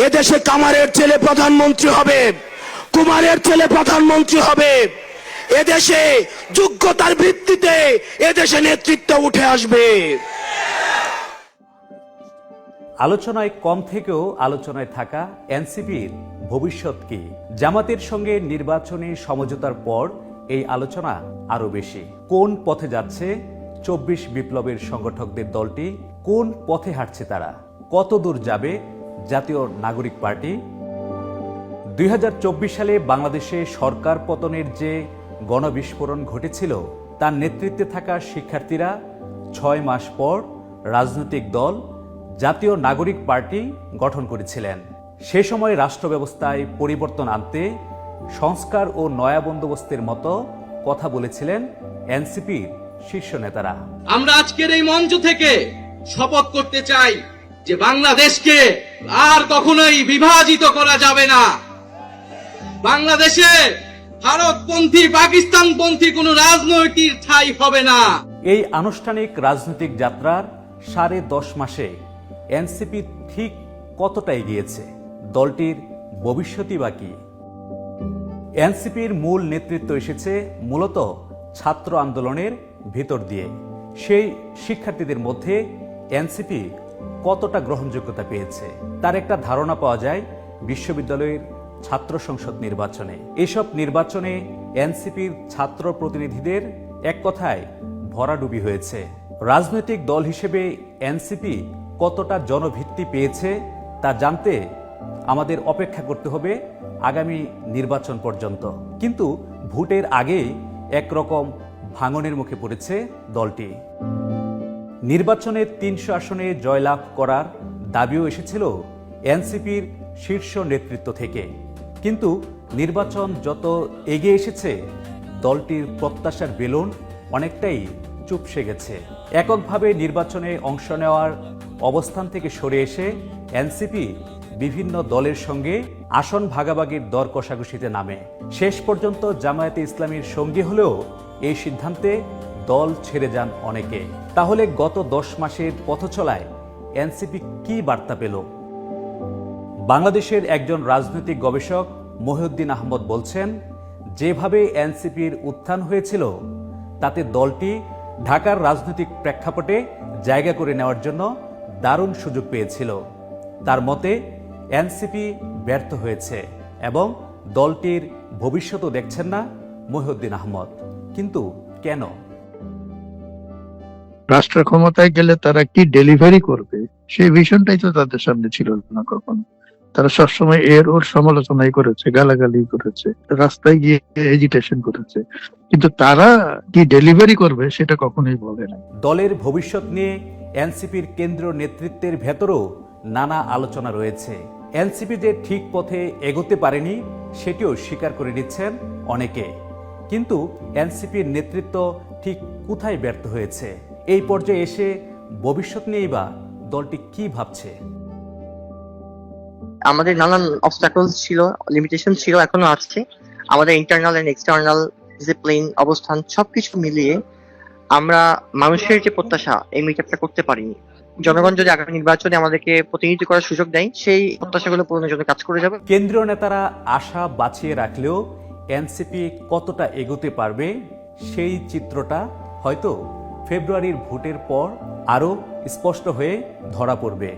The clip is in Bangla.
এদেশে কামারের ছেলে প্রধানমন্ত্রী হবে, কুমারের ছেলে প্রধানমন্ত্রী হবে। এদেশে যোগ্যতার ভিত্তিতে এদেশে নেতৃত্ব উঠে আসবে। আলোচনায় কম থেকেও আলোচনায় থাকা এনসিপির ভবিষ্যৎ কি? জামাতের সঙ্গে নির্বাচনী সমঝোতার পর এই আলোচনা আরো বেশি। কোন পথে যাচ্ছে ২৪ বিপ্লবের সংগঠকদের দলটি? কোন পথে হাঁটছে তারা? কত দূর যাবে জাতীয় নাগরিক পার্টি? ২০২৪ সালে বাংলাদেশে সরকার পতনের যে গণবিস্ফোরণ ঘটেছিল, তার নেতৃত্বে থাকা শিক্ষার্থীরা ৬ মাস পর রাজনৈতিক দল জাতীয় নাগরিক পার্টি গঠন করেছিলেন। সে সময় রাষ্ট্র ব্যবস্থায় পরিবর্তন আনতে সংস্কার ও নয়া বন্দোবস্তের মতো কথা বলেছিলেন এনসিপির শীর্ষ নেতারা। আমরা আজকের এই মঞ্চ থেকে শপথ করতে চাই যে বাংলাদেশকে আর কখনোই বিভাজিত করা যাবে না। বাংলাদেশে ভারতপন্থী পাকিস্তানপন্থী কোনো রাজনৈতিক ঠাঁই হবে না। এই আনুষ্ঠানিক রাজনৈতিক যাত্রার ১০.৫ মাসে এনসিপি ঠিক কতটা এগিয়েছে? দলটির ভবিষ্যৎই বা কি? এনসিপির মূল নেতৃত্ব এসেছে মূলত ছাত্র আন্দোলনের ভিতর দিয়ে। সেই শিক্ষার্থীদের মধ্যে এনসিপি কতটা গ্রহণযোগ্যতা পেয়েছে তার একটা ধারণা পাওয়া যায় বিশ্ববিদ্যালয়ের ছাত্র সংসদ নির্বাচনে। এসব নির্বাচনে এনসিপির ছাত্র প্রতিনিধিদের এক কথায় ভরাডুবি হয়েছে। রাজনৈতিক দল হিসেবে এনসিপি কতটা জনভিত্তি পেয়েছে তা জানতে আমাদের অপেক্ষা করতে হবে আগামী নির্বাচন পর্যন্ত। কিন্তু ভোটের আগেই একরকম ভাঙনের মুখে পড়েছে দলটি। নির্বাচনে ৩০০ আসনে জয়লাভ করার দাবিও এসেছিল এনসিপির শীর্ষ নেতৃত্ব থেকে। কিন্তু নির্বাচন যত এগিয়ে এসেছে, দলটির প্রত্যাশার বেলুন অনেকটাই চুপসে গেছে। এককভাবে নির্বাচনে অংশ নেওয়ার অবস্থান থেকে সরে এসে এনসিপি বিভিন্ন দলের সঙ্গে আসন ভাগাভাগির দর কষাকষিতে নামে। শেষ পর্যন্ত জামায়াতে ইসলামীর সঙ্গী হলেও এই সিদ্ধান্তে দল ছেড়ে যান অনেকে। তাহলে গত ১০ মাসের পথচলায় এনসিপি কি বার্তা পেল? বাংলাদেশের একজন রাজনৈতিক গবেষক মহিউদ্দিন আহমদ বলছেন, যেভাবে এনসিপির উত্থান হয়েছিল তাতে দলটি ঢাকার রাজনৈতিক প্রেক্ষাপটে জায়গা করে নেওয়ার জন্য দারুণ সুযোগ পেয়েছিল। তার মতে এনসিপি ব্যর্থ হয়েছে এবং দলটির ভবিষ্যৎও দেখছেন না মহিউদ্দিন আহমদ। কিন্তু কেন? রাষ্ট্র ক্ষমতায় গেলে তারা কি ডেলিভারি করবে সেই ভিশনটাই তো তাদের সামনে ছিল না কখনো। তারা সবসময় এর ওর সমালোচনাই করেছে, গালাগালি করেছে, রাস্তায় গিয়ে এজিটেশন করেছে, কিন্তু তারা কি ডেলিভারি করবে সেটা কখনোই বলে না। দলের ভবিষ্যৎ নিয়ে এনসিপির কেন্দ্রীয় নেতৃত্বের ভেতরও নানা আলোচনা রয়েছে। এনসিপি যে ঠিক পথে এগোতে পারেনি সেটিও স্বীকার করে নিচ্ছেন অনেকে। কিন্তু এনসিপির নেতৃত্ব ঠিক কোথায় ব্যর্থ হয়েছে? এই পর্যায়ে এসে ভবিষ্যৎ নিয়েই বা দলটি কি ভাবছে? আমাদের নানান অবস্টাকলস ছিল, লিমিটেশন ছিল, এখনো আছে। আমাদের ইন্টারনাল এন্ড এক্সটার্নাল ডিসিপ্লিন, অবস্থান সবকিছু মিলিয়ে আমরা মানুষের যে প্রত্যাশা এই মিটআপটা করতে পারিনি। জনগণ যদি আগামী নির্বাচনে আমাদেরকে প্রতিনিধিত্ব করার সুযোগ দেয়, সেই প্রত্যাশাগুলো পূরণের জন্য কাজ করে যাবে। কেন্দ্রীয় নেতারা আশা বাঁচিয়ে রাখলেও এনসিপি কতটা এগোতে পারবে সেই চিত্রটা হয়তো ফেব্রুয়ারির ভোটের পর আরো স্পষ্ট হয়ে ধরা পড়বে।